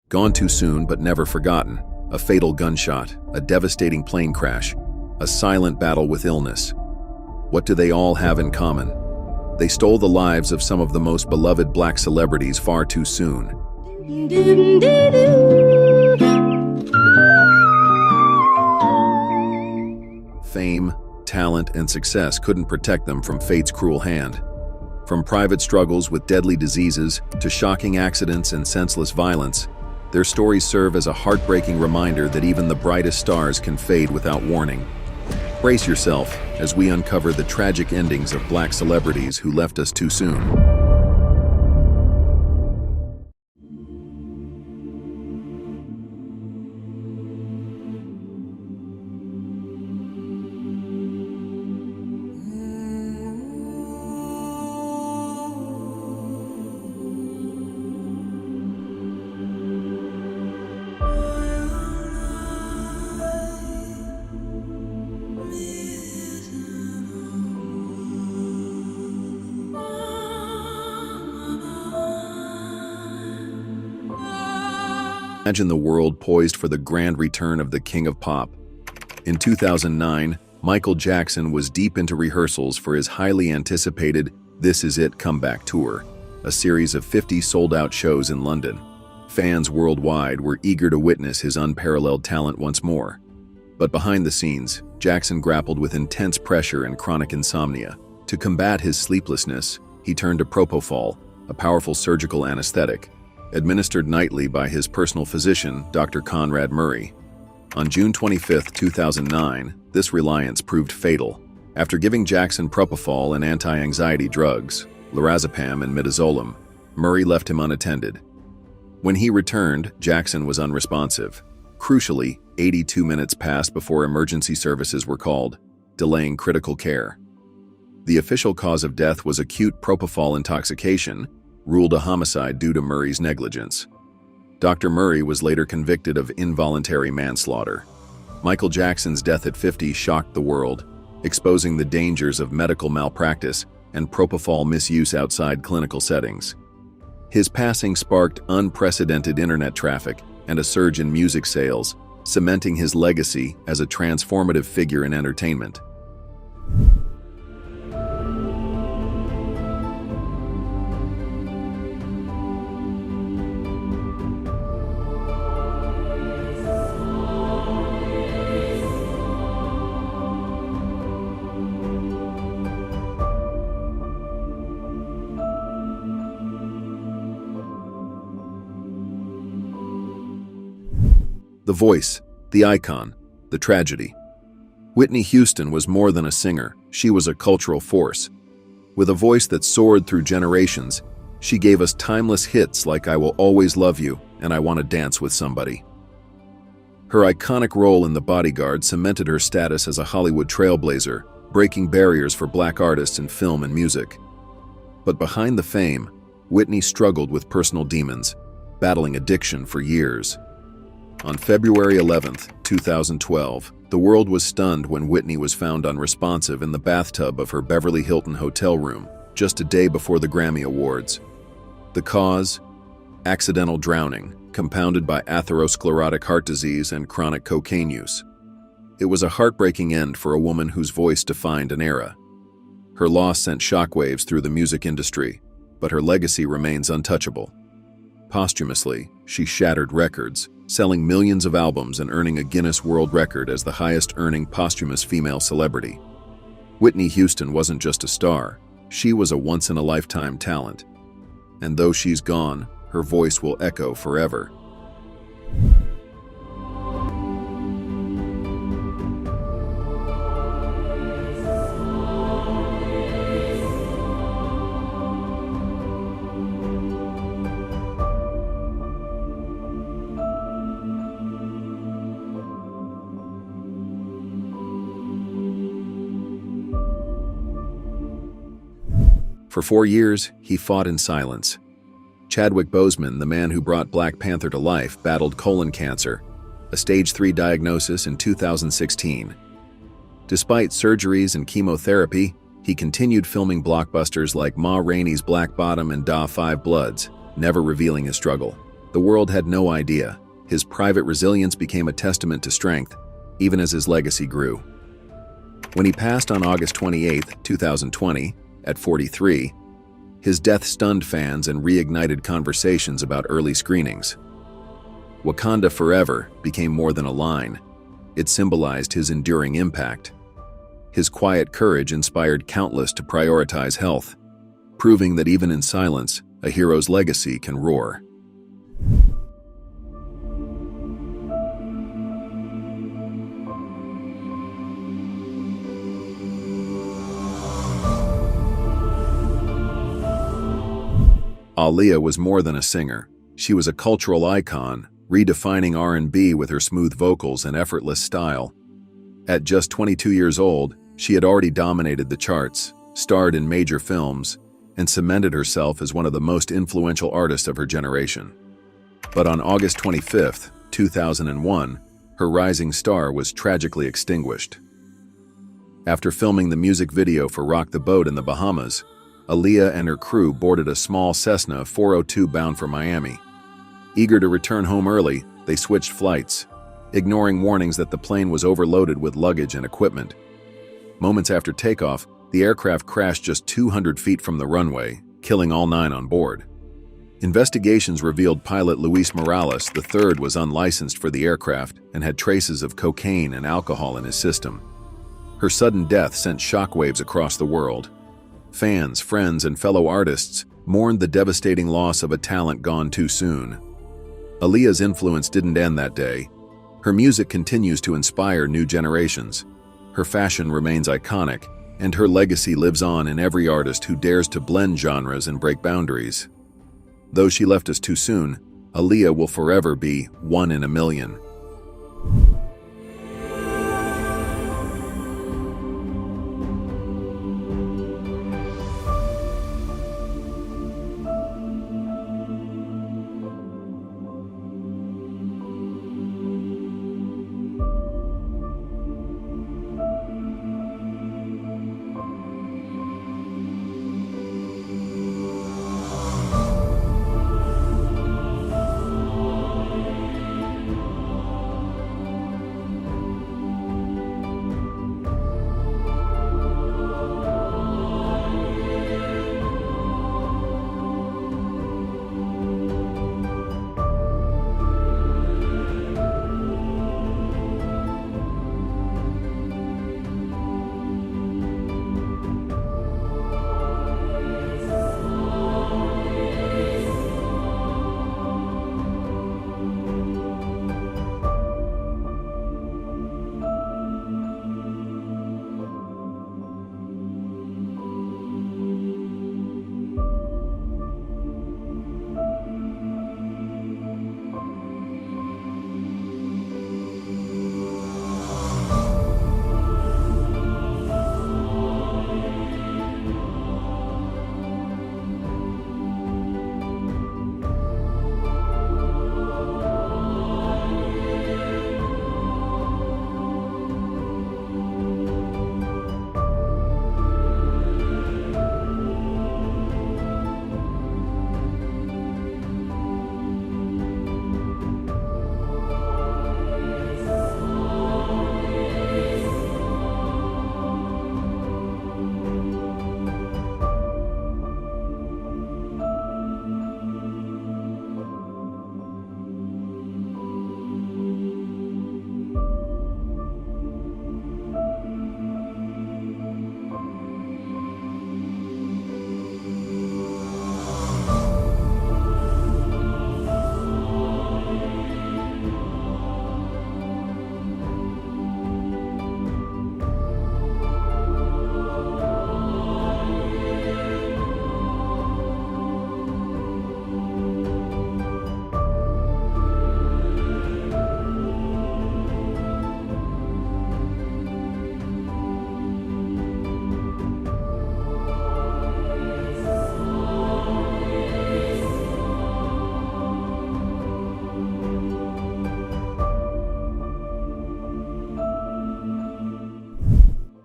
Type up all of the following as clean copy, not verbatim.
Gone too soon but never forgotten. A fatal gunshot, a devastating plane crash, a silent battle with illness. What do they all have in common? They stole the lives of some of the most beloved Black celebrities far too soon. Fame, talent, and success couldn't protect them from fate's cruel hand. From private struggles with deadly diseases to shocking accidents and senseless violence, their stories serve as a heartbreaking reminder that even the brightest stars can fade without warning. Brace yourself as we uncover the tragic endings of Black celebrities who left us too soon. Imagine the world poised for the grand return of the King of Pop. In 2009, Michael Jackson was deep into rehearsals for his highly anticipated This Is It comeback tour, a series of 50 sold-out shows in London. Fans worldwide were eager to witness his unparalleled talent once more. But behind the scenes, Jackson grappled with intense pressure and chronic insomnia. To combat his sleeplessness, he turned to propofol, a powerful surgical anesthetic, administered nightly by his personal physician, Dr. Conrad Murray. On June 25, 2009, this reliance proved fatal. After giving Jackson propofol and anti-anxiety drugs, lorazepam and midazolam, Murray left him unattended. When he returned, Jackson was unresponsive. Crucially, 82 minutes passed before emergency services were called, delaying critical care. The official cause of death was acute propofol intoxication, ruled a homicide due to Murray's negligence. Dr. Murray was later convicted of involuntary manslaughter. Michael Jackson's death at 50 shocked the world, exposing the dangers of medical malpractice and propofol misuse outside clinical settings. His passing sparked unprecedented internet traffic and a surge in music sales, cementing his legacy as a transformative figure in entertainment. The voice, the icon, the tragedy. Whitney Houston was more than a singer, she was a cultural force. With a voice that soared through generations, she gave us timeless hits like I Will Always Love You and I Want to Dance with Somebody. Her iconic role in The Bodyguard cemented her status as a Hollywood trailblazer, breaking barriers for Black artists in film and music. But behind the fame, Whitney struggled with personal demons, battling addiction for years. On February 11, 2012, the world was stunned when Whitney was found unresponsive in the bathtub of her Beverly Hilton hotel room, just a day before the Grammy Awards. The cause? Accidental drowning, compounded by atherosclerotic heart disease and chronic cocaine use. It was a heartbreaking end for a woman whose voice defined an era. Her loss sent shockwaves through the music industry, but her legacy remains untouchable. Posthumously, she shattered records, selling millions of albums and earning a Guinness World Record as the highest-earning posthumous female celebrity. Whitney Houston wasn't just a star, she was a once-in-a-lifetime talent. And though she's gone, her voice will echo forever. For 4 years, he fought in silence. Chadwick Boseman, the man who brought Black Panther to life, battled colon cancer, a stage 3 diagnosis in 2016. Despite surgeries and chemotherapy, he continued filming blockbusters like Ma Rainey's Black Bottom and Da 5 Bloods, never revealing his struggle. The world had no idea. His private resilience became a testament to strength, even as his legacy grew. When he passed on August 28, 2020, at 43, his death stunned fans and reignited conversations about early screenings. "Wakanda Forever" became more than a line. It symbolized his enduring impact. His quiet courage inspired countless to prioritize health, proving that even in silence, a hero's legacy can roar. Aaliyah was more than a singer. She was a cultural icon, redefining R&B with her smooth vocals and effortless style. At just 22 years old, she had already dominated the charts, starred in major films, and cemented herself as one of the most influential artists of her generation. But on August 25, 2001, her rising star was tragically extinguished. After filming the music video for Rock the Boat in the Bahamas, Aaliyah and her crew boarded a small Cessna 402 bound for Miami. Eager to return home early, they switched flights, ignoring warnings that the plane was overloaded with luggage and equipment. Moments after takeoff, the aircraft crashed just 200 feet from the runway, killing all 9 on board. Investigations revealed pilot Luis Morales III was unlicensed for the aircraft and had traces of cocaine and alcohol in his system. Her sudden death sent shockwaves across the world. Fans, friends, and fellow artists mourned the devastating loss of a talent gone too soon. Aaliyah's influence didn't end that day. Her music continues to inspire new generations. Her fashion remains iconic, and her legacy lives on in every artist who dares to blend genres and break boundaries. Though she left us too soon, Aaliyah will forever be one in a million.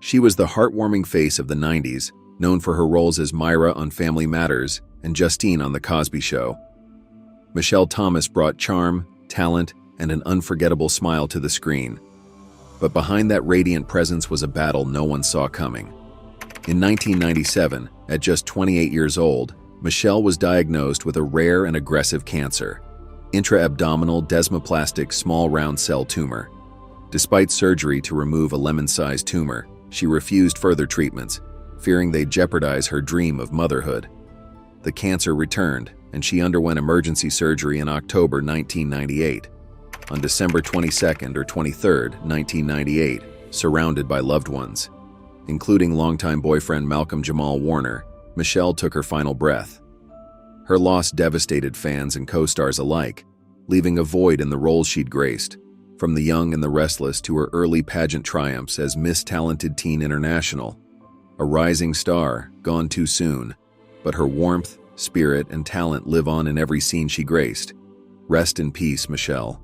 She was the heartwarming face of the 90s, known for her roles as Myra on Family Matters and Justine on The Cosby Show. Michelle Thomas brought charm, talent, and an unforgettable smile to the screen. But behind that radiant presence was a battle no one saw coming. In 1997, at just 28 years old, Michelle was diagnosed with a rare and aggressive cancer, intra-abdominal desmoplastic small round cell tumor. Despite surgery to remove a lemon-sized tumor, she refused further treatments, fearing they'd jeopardize her dream of motherhood. The cancer returned, and she underwent emergency surgery in October 1998. On December 22nd or 23rd, 1998, surrounded by loved ones, including longtime boyfriend Malcolm Jamal Warner, Michelle took her final breath. Her loss devastated fans and co-stars alike, leaving a void in the roles she'd graced, from The Young and the Restless to her early pageant triumphs as Miss Talented Teen International. A rising star, gone too soon, but her warmth, spirit, and talent live on in every scene she graced. Rest in peace, Michelle.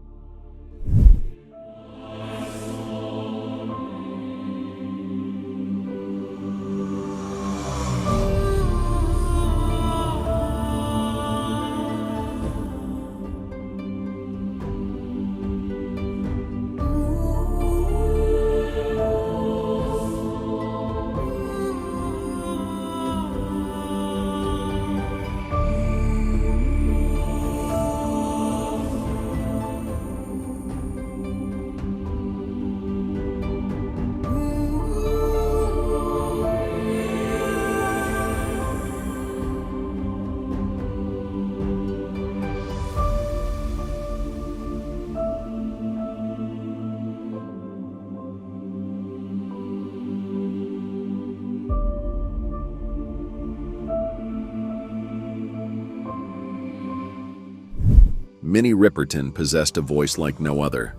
Minnie Riperton possessed a voice like no other,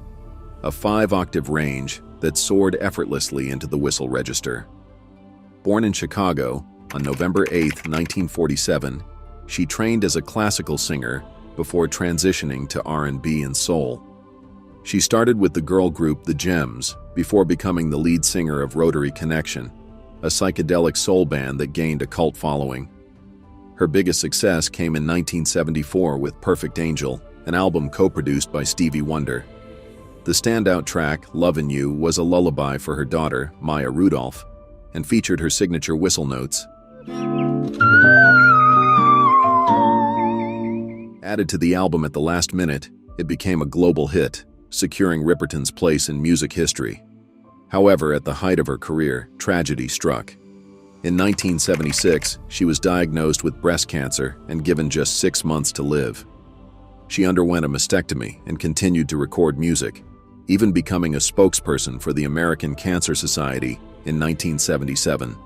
a 5-octave range that soared effortlessly into the whistle register. Born in Chicago on November 8, 1947, she trained as a classical singer before transitioning to R&B and soul. She started with the girl group The Gems before becoming the lead singer of Rotary Connection, a psychedelic soul band that gained a cult following. Her biggest success came in 1974 with Perfect Angel, an album co-produced by Stevie Wonder. The standout track, Lovin' You, was a lullaby for her daughter, Maya Rudolph, and featured her signature whistle notes. Added to the album at the last minute, it became a global hit, securing Riperton's place in music history. However, at the height of her career, tragedy struck. In 1976, she was diagnosed with breast cancer and given just 6 months to live. She underwent a mastectomy and continued to record music, even becoming a spokesperson for the American Cancer Society in 1977.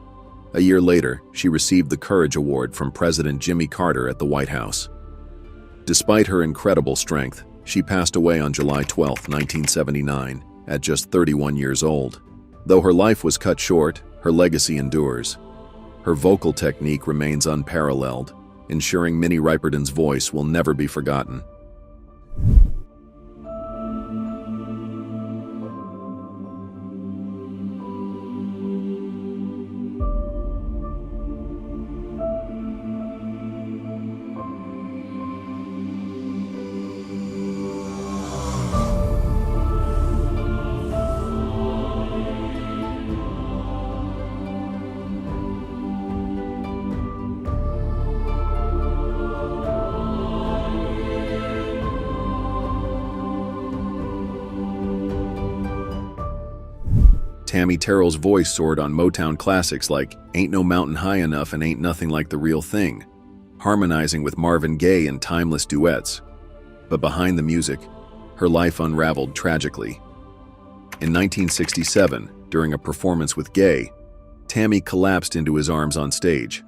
A year later, she received the Courage Award from President Jimmy Carter at the White House. Despite her incredible strength, she passed away on July 12, 1979, at just 31 years old. Though her life was cut short, her legacy endures. Her vocal technique remains unparalleled, ensuring Minnie Riperton's voice will never be forgotten. Tammi Terrell's voice soared on Motown classics like Ain't No Mountain High Enough and Ain't Nothing Like the Real Thing, harmonizing with Marvin Gaye in timeless duets. But behind the music, her life unraveled tragically. In 1967, during a performance with Gaye, Tammi collapsed into his arms on stage.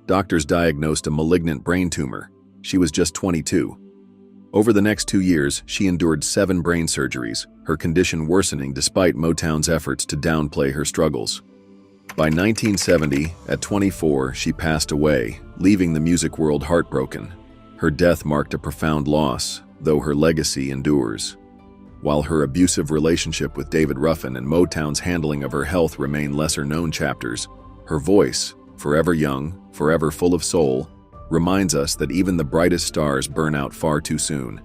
Doctors diagnosed a malignant brain tumor. She was just 22. Over the next 2 years, she endured 7 brain surgeries, her condition worsening despite Motown's efforts to downplay her struggles. By 1970, at 24, she passed away, leaving the music world heartbroken. Her death marked a profound loss, though her legacy endures. While her abusive relationship with David Ruffin and Motown's handling of her health remain lesser-known chapters, her voice, forever young, forever full of soul, reminds us that even the brightest stars burn out far too soon.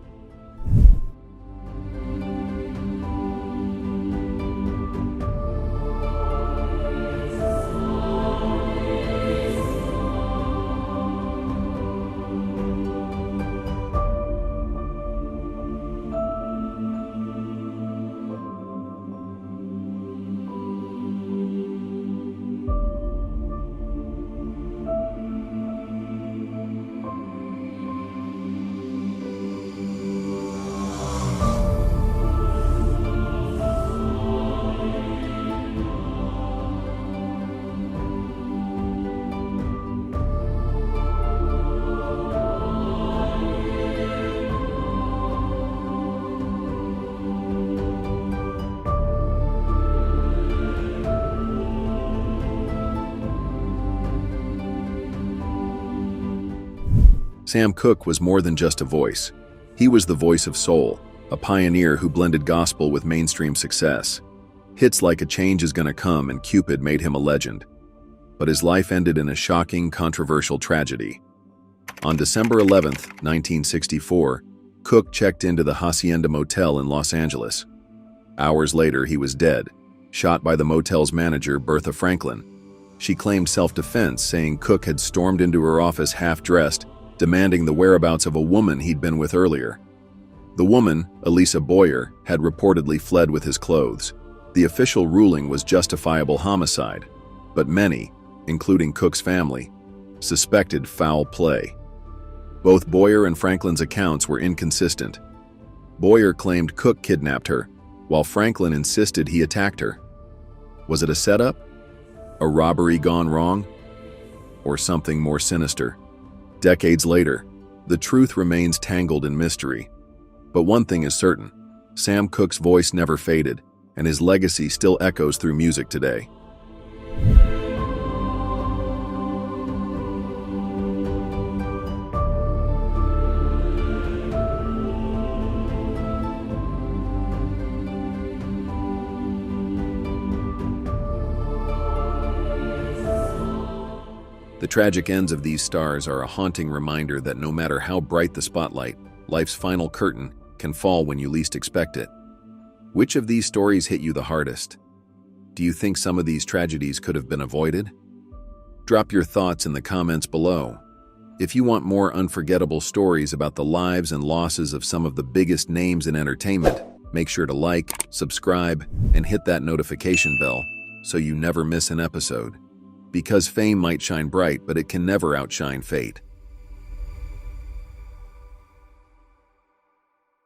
Sam Cooke was more than just a voice. He was the voice of soul, a pioneer who blended gospel with mainstream success. Hits like A Change Is Gonna Come and Cupid made him a legend. But his life ended in a shocking, controversial tragedy. On December 11, 1964, Cooke checked into the Hacienda Motel in Los Angeles. Hours later, he was dead, shot by the motel's manager, Bertha Franklin. She claimed self-defense, saying Cooke had stormed into her office half-dressed, demanding the whereabouts of a woman he'd been with earlier. The woman, Aaliyah Boyer, had reportedly fled with his clothes. The official ruling was justifiable homicide, but many, including Cooke's family, suspected foul play. Both Boyer and Franklin's accounts were inconsistent. Boyer claimed Cooke kidnapped her, while Franklin insisted he attacked her. Was it a setup? A robbery gone wrong? Or something more sinister? Decades later, the truth remains tangled in mystery. But one thing is certain, Sam Cooke's voice never faded, and his legacy still echoes through music today. The tragic ends of these stars are a haunting reminder that no matter how bright the spotlight, life's final curtain can fall when you least expect it. Which of these stories hit you the hardest? Do you think some of these tragedies could have been avoided? Drop your thoughts in the comments below. If you want more unforgettable stories about the lives and losses of some of the biggest names in entertainment, make sure to like, subscribe, and hit that notification bell so you never miss an episode. Because fame might shine bright, but it can never outshine fate.